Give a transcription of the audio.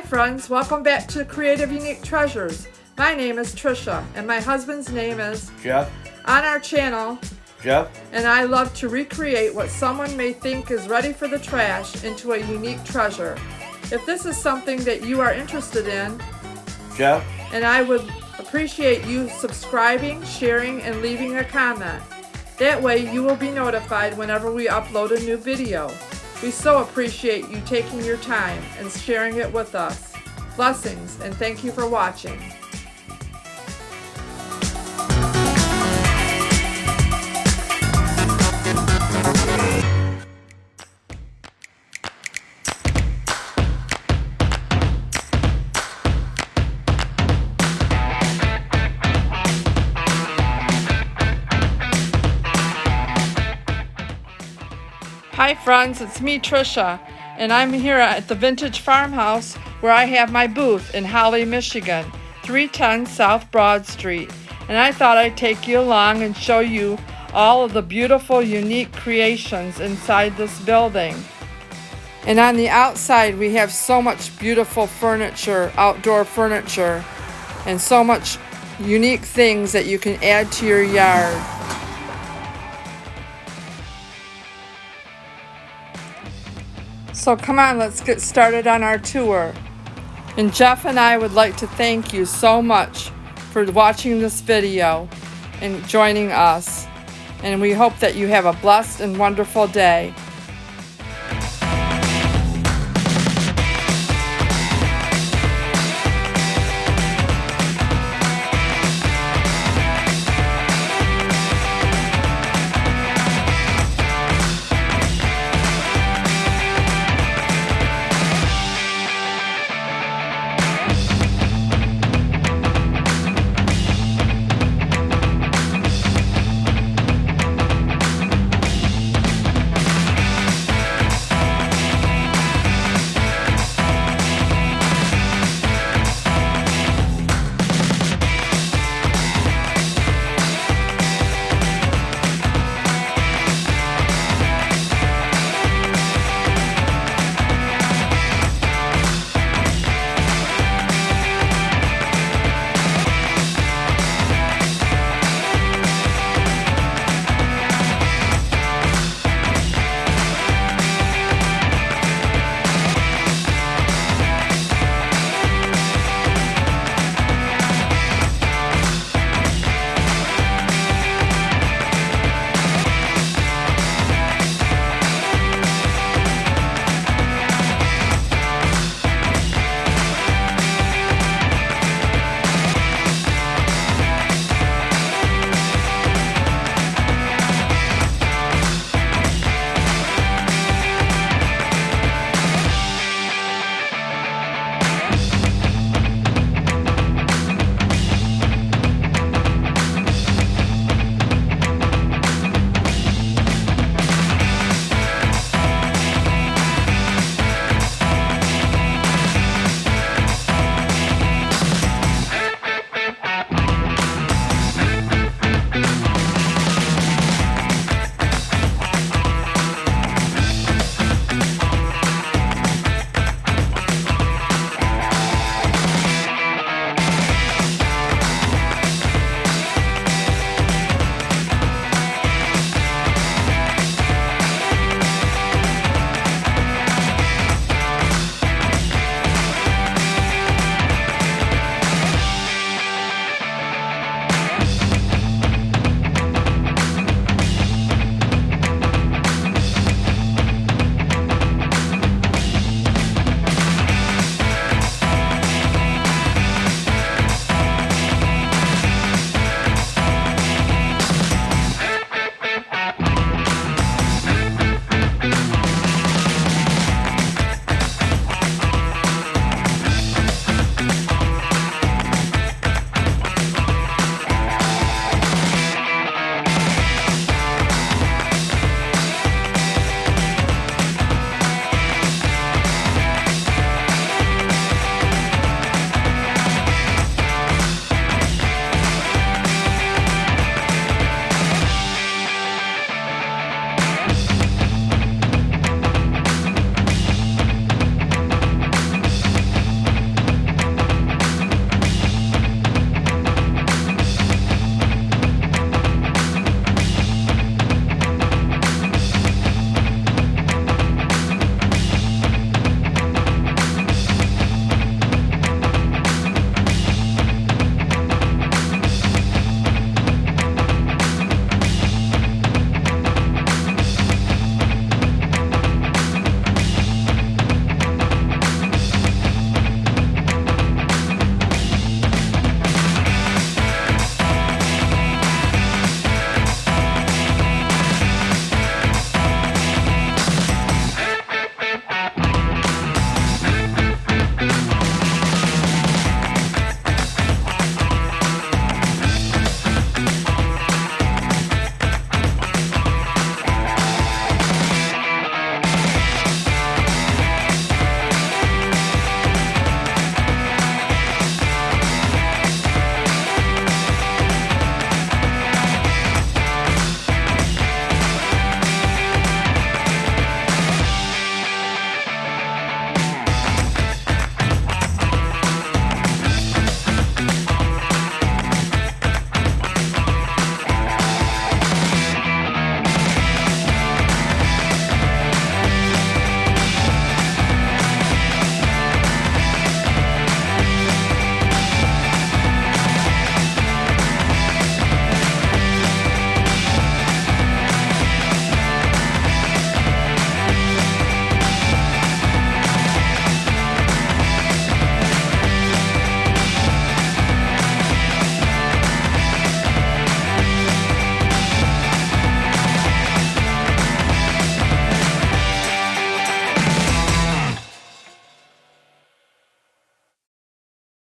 friends, welcome back to Creative Unique Treasures. My name is Trisha and my husband's name is Jeff. On our channel, Jeff. and I love to recreate what someone may think is ready for the trash into a unique treasure. If this is something that you are interested in, Jeff. and I would appreciate you subscribing, sharing, and leaving a comment. That way you will be notified whenever we upload a new video. We so appreciate you taking your time and sharing it with us. Blessings, and thank you for watching. Hi friends, it's me Trisha, and I'm here at the Vintage Farmhouse where I have my booth in Holly, Michigan, 310 South Broad Street. And I thought I'd take you along and show you all of the beautiful, unique creations inside this building. And on the outside we have so much beautiful furniture, outdoor furniture, and so much unique things that you can add to your yard. So come on, let's get started on our tour. And Jeff and I would like to thank you so much for watching this video and joining us. And we hope that you have a blessed and wonderful day.